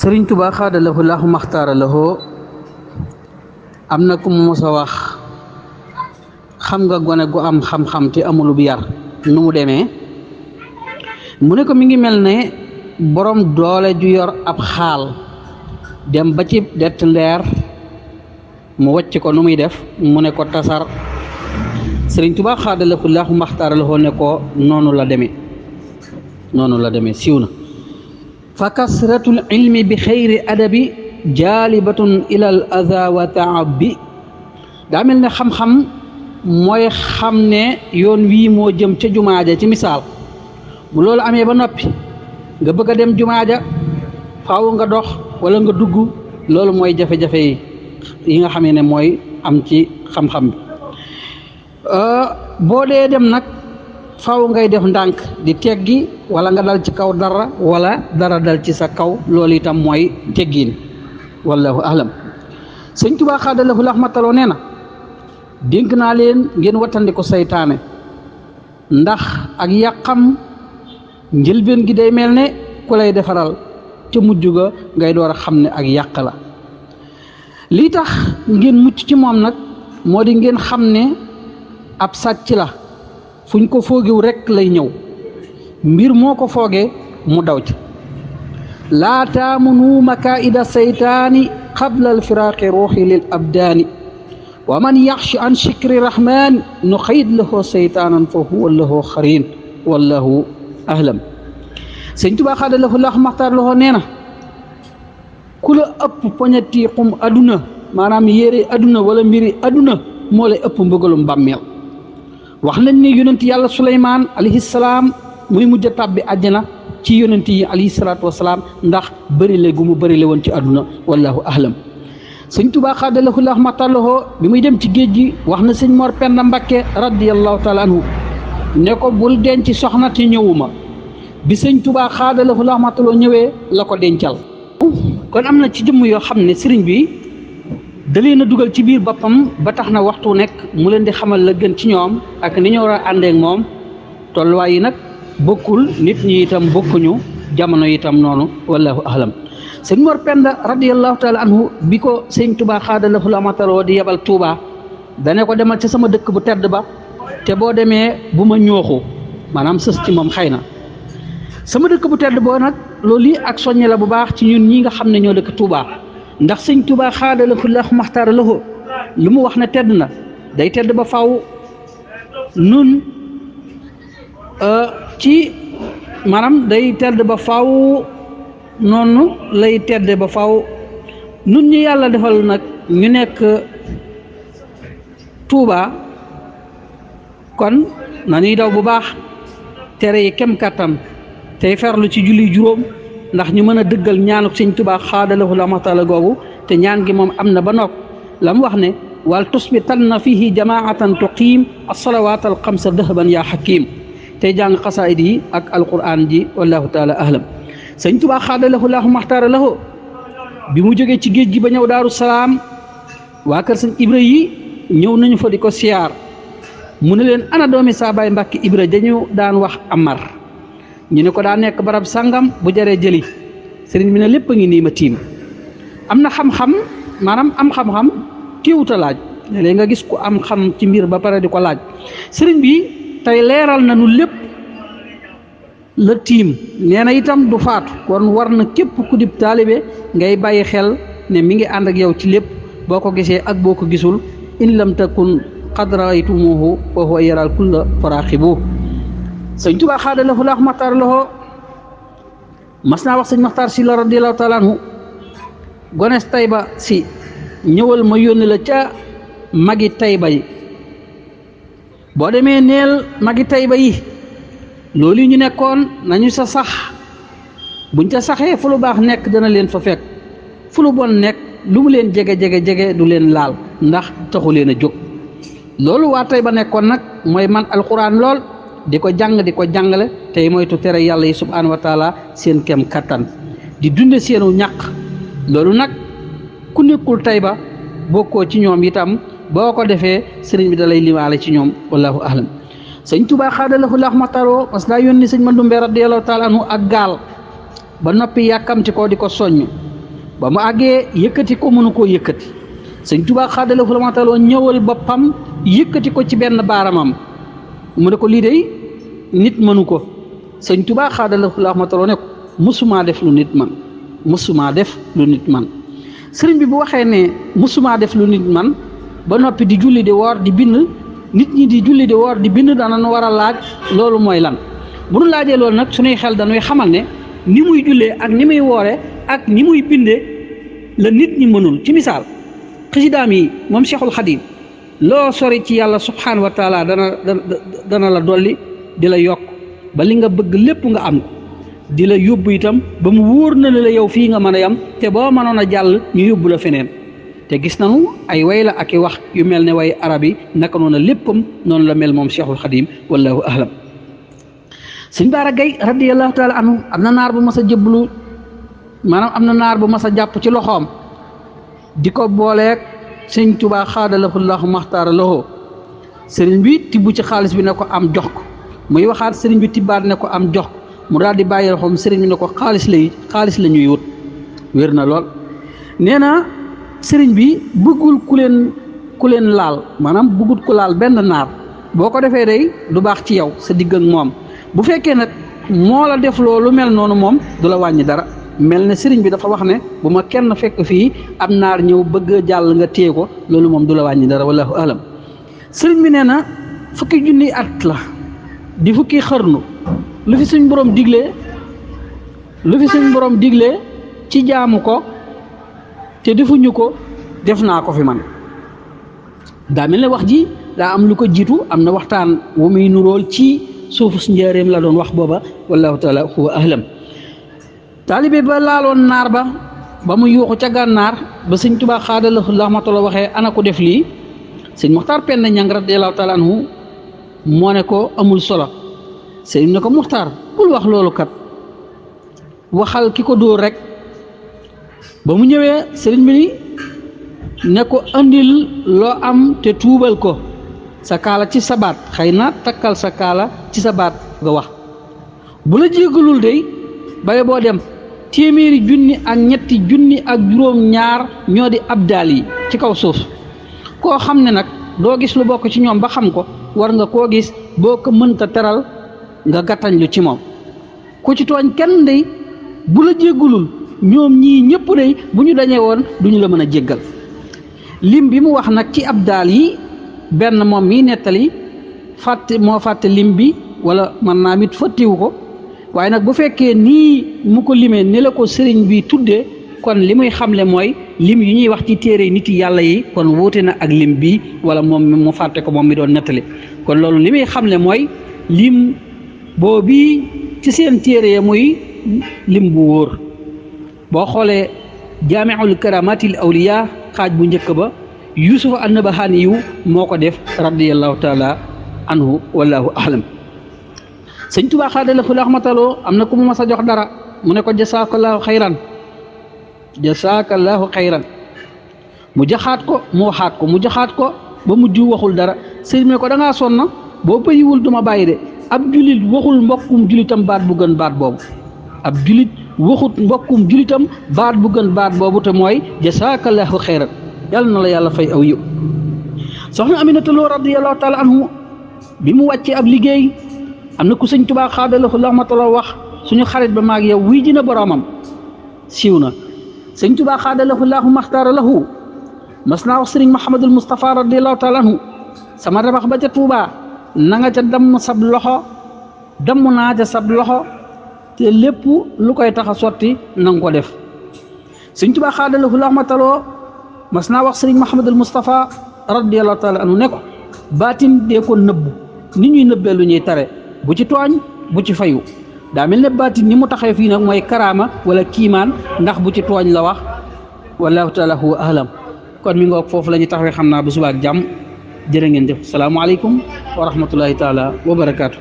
Sëriñ Tuubaa xaadalahu laahu maxtaara lahu am na ku mu mos a wax xam nga gone gu am xam-xam te amulub yar nu mu demee mu ne ko mi ngi mel ne borom doole ju yor ab xaal dem ba ci det ndeer mu wàcc ko nu muy def mu ne ko tasar. Sëriñ Tuubaa xaadalahu laahu maxtaara lahu ne ko noonu la demee siiw na. fa kasratul ilmi bi xayri adabi jaalibatun ilal aza wa taabi daa mel ne xam-xam mooy xam ne yoon wii moo jëm ca jumaaja ci misaal bu loolu amee ba noppi nga bëgg a dem jumaaja faaw nga dox wala nga dugg loolu mooy jafe-jafe yi nga xamee ne mooy am ci xam-xam bi boo dee dem nag faaw ngay def ndànk di teggi wala nga dal ci kaw dara wala dara dal ci sa kaw loolu itam mooy teggiin wallahu ahlam. Sëñ Tuubaa xaadalahu rahmataloo nee na dénk naa leen ngeen wattandiku saytaane ndax ak yàqam njëlbeen gi day mel ne ku lay defaral ca mujj ga ngay door a xam ne ak yàq la. lii tax ngeen mucc ci moom nag moo di ngeen xam ne ab sàcc la fuñ ko foogew rekk lay ñëw mbir moo ko foogee mu daw ci. laa taamunu makaida seytaani qabla alfiraaqi ruuxi lil abdaani wa man yaxshi an shikri rahmaan nu xayid lahu seytaanan fa huwa lahu xarin wallahu ahlam. Sëñ Tuubaa xaadalahu laahu maxtaar lahu nee na ku la ëpp poñatiiqum aduna maanaam yére aduna wala mbiri aduna moo lay ëpp mbëggalum bàmmeel. wax nañ ne yonent yàlla Suleymaan alayhi salaam muy mujj a tàbbi àjjana ci yonent yi alayhi salaatu wasalaam ndax bëri le gu mu bëri le woon ci àdduna wallahu ahlam. Sëñ Tuubaa xaadalahu laahu maxtaar lahu bi muy dem ci géej gi wax na sëñ Mor Penda Mbakke radiyallahu taala anhu ne ko bul denc soxna te ñëwuma bi Sëñ Tuubaa xaadalahu laahu maxtaar lahu ñëwee la ko dencal. kon am na ci jëmm yoo xam ne sëriñ bi da leen a dugal ci biir boppam ba tax na waxtu nekk mu leen di xamal la gën ci ñoom ak ni ñu war a àndeek moom tolluwaay yi nag bokkul nit ñi itam bokkuñu jamono itam noonu wallahu ahlam. sëñ Mor Penda radiyallahu taala anhu bi ko Sëñ Tuubaa xaadalahu laahu maxtaar lahu di yebal Tuubaa dane ko demal ca sama dëkk bu tedd ba te boo demee bu ma ñooxu maanaam sës ci moom xëy na sama dëkk bu tedd boo nag loolu lii ak soññe la bu baax ci ñun ñi nga xam ne ñoo dëkk Tuubaa ndax Sëñ Tuubaa xaadalahu laahu maxtaar lahu lu mu wax ne tedd na day tedd ba faw nun ci maanaam day tedd ba faw noonu lay tedd ba faw nun ñi yàlla defal nag ñu nekk Tuubaa kon nañuy daw bu baax tere yi kem kattan tey ferlu ci julli juróom ndax ñu mën a dëggal ñaanu Sëñ Tuubaa xaadalahu laahu maxtaar lahu googu te ñaan gi moom am na ba nopp la mu wax ne wal tusbitanna fihi jamaatan tuqiim as-salawaat al-xamsa dahaban yaa xakiim tey jàng xasaayid yi ak alquran ji wallahu taala ahlam. Sëñ Tuubaa xaadalahu laahu maxtaar lahu bi mu jógee ci géej gi ba ñëw Daaru Salaam waa kër Sëñ Ibra yi ñëw nañu fa di ko siyaar mu ne leen ana doomi saa baay Mbàkke Ibra dañu daan wax Amar ñu ne ko daa nekk barab sàngam bu jaree jëli sëriñ bi ne lépp a ngi nii ma tiim. am na xam-xam maanaam am xam-xam téewuta laaj léeg-léeg nga gis ku am xam ci mbir ba pare di ko laaj sëriñ bi tey leeral na nu lépp la tiim nee na itam du faatu kon war na képp ku dib taalibe ngay bàyyi xel ne mi ngi ànd ak yow ci lépp boo ko gisee ak boo ko gisul in lam takun qad raaytumuhu wa huwa yaral kulla faraxibu. Sëñ Tuubaa xaadalahu laahu maxtaar lahu mas naa wax sëñ Maxtaar Si la radiyallahu taala anhu gones Tayba si ñëwal ma yónni la ca magi Tayba yi boo demee neel magi Tayba yi loolu ñu nekkoon nañu sa sax buñ ca saxee fu lu baax nekk dana leen fa fekk fu lu bon nekk lu mu leen jege du leen laal ndax taxu leen a jóg. loolu waa Tayba nekkoon nag mooy man alquran lool di ko jàng di ko jàngale tey moytu tere yàlla yi subhaanahu wa taala seen kem kattan di dunde seenu ñàq loolu nag ku nekkul Tayba bokkoo ci ñoom itam boo ko defee sëriñ bi da lay limaale ci ñoom wallahu ahlam. Sëñ Tuubaa xaadalahu laahu maxtaar lahu parce que daa yónni sëñ Mandumbe radiyallahu taala anhu ak gaal ba noppi yàkkamti ko di ko soññ ba mu àggee yëkkati ko mënu koo yëkkati sëñ Tuubaa xaadalahu lahu maxtaara ñëwal boppam yëkkati ko ci benn baaramam mu ne ko lii de nit mënu ko sëñ Tuubaa xaadalahu lahu maxtaara ne ko musumaa def lu nit man musumaa def lu nit man sëriñ bi bu waxee ne musumaa def lu nit man ba noppi di julli di woor di bind nit ñi di julli di woor di bind danañ war a laaj loolu mooy lan bu nu laajee loolu nag suñuy xel dañuy xamal ne ni muy jullee ak ni muy woore ak ni muy bindee la nit ñi mënul ci misaal xasidaam yi moom Cheikhul Khadim loo sori ci yàlla subhanahu wa taala dana la dolli di la yokk ba li nga bëgg lépp nga am ko di la yóbbu itam ba mu wóor na la yow fii nga mën a yam te boo mënoon a jàll ñu yóbbu la feneen te gis nañu ay way la ak i wax yu mel ne way arab yi naka noonu léppam noonu la mel moom Cheikhul Khadim wallahu ahlam sëñ Baara Gay radiyallahu taala anhu am na naar bu mas a jëblu maanaam am na naar bu mas a jàpp ci loxoom di ko booleeg sëñ Tuubaa xaadalahu lahu maxtaara lahu sëriñ bi tibb ci xaalis bi ne ko am jox ko muy waxaat sëriñ bi tibbaat ne ko am jox ko mu daal di bàyyi loxoom sëriñ bi ne ko xaalis la ñuy wut wér na lool nee na sëriñ bi bëggul ku leen laal maanaam bëggut ku laal benn naar boo ko defee day du baax ci yow sa digg ak moom bu fekkee nag moo la def loolu mel noonu moom du la wàññi dara mel ne sëriñ bi dafa wax ne bu ma kenn fekk fii am naar ñëw bëgg a jàll nga téye ko loolu moom du la wàññi dara wallahu alam sëriñ bi nee na fukki junni at la di fukki xarnu lu fi suñ borom diglee ci jaamu ko te defuñu ko def naa ko fi man daa mel ne wax ji daa am lu ko jiitu am na waxtaan wu muy nuróol ci suufu su njaareem la doon wax booba wallahu taala huwa ahlam taalibe ba laaloon naar ba mu yuuxu ca gànnaar ba sëñ Tuubaa xaadalahu lahu maxtaara waxee ana ko def lii sëñ Muxtaar Penda Ñang radiyallahu taala anhu moo ne ko amul solo sëñ ne ko Muxtaar bul wax loolu kat waxal ki ko dóor rek ba mu ñëwee sëriñ bi ne ko andil loo am te tuubal ko sa kaala ci sa baat xëy na takkal sa kaala ci sa baat nga wax bu la jéggalul dey baye boo dem téeméeri junni ak ñetti junni ak juróom ñaar ñoo di abdaal yi ci kaw suuf koo xam ne nag doo gis lu bokk ci ñoom ba xam ko war nga koo gis boo ko mënta teral nga gàttañ lu ci moom ku ci tooñ kenn dey bu la jéggalul ñoom ñii ñëpp dey bu ñu dañee woon duñu la mën a jéggal lim bi mu wax nag ci abdaal yi benn moom mi nettali fàtte lim bi wala man naa mit fàttiwu ko waaye nag bu fekkee nii mu ko limee ni la ko sëriñ bi tuddee kon li muy xamle mooy lim yu ñuy wax ci téere nit yàlla yi kon wuute na ak lim bi wala moom mu fàtte ko moom mi doon nettali kon loolu li muy xamle mooy lim boobu ci seen téere ya muy lim bu wóor boo xoolee jaamiul karamatil awliya xaaj bu njëkk ba Yuusuf an-Nabahaani yu moo ko def radiyallahu taala anhu wallahu ahlam sëñ Tuubaa xaadalahu lahu maxtaara am na ku mu mas a jox dara mu ne ko jasaakallahu xayran mu jaxaat ko mu waxaat ko mu jaxaat ko ba mujj waxul dara sëñ ne ko da ngaa sonn boo bëyiwul duma bàyyi de ab julit waxul mbokkum julitam baat bu gën baat boobu ab julit waxut mbokkum julitam baat bu gën baat boobu te mooy jasaakallahu xayran yàlla na la yàlla fay aw yiw soxna Aminata Lo radiyallahu taala anhu bi mu wàccee ab liggéey am na ku sëñ Tuubaa xaadalahu lahu maxtaara wax suñu xarit ba maag yow wuy ji na boroomam siiw na sëñ Tuubaa xaadalahu lahu maxtaara lahu mas naa wax sëriñ Mouhamadul Moustapha radiyallahu taala anhu sama rabax ba ca Tuubaa na nga ca damm sab loxo damm naa ca sab loxo te lépp lu koy tax a sotti na nga ko def sëñ Tuubaa xaadalahu lahu maxtaara mas naa wax sëriñ Mouhamadul Moustapha radiyallahu taala anhu ne ko baatin dee ko nëbbu ni ñuy nëbbee lu ñuy tare bu ci tooñ bu ci fayu daa mel ne baatin ni mu taxee fii nag mooy karaama wala kiimaan ndax bu ci tooñ la wax wallahu taala huwa ahlam kon mi ngoog foofu la ñu taxawee xam naa bu subaak jàmm jërë ngeen jëf salaamaaleykum wa rahmatullahi taala wa barakaatu.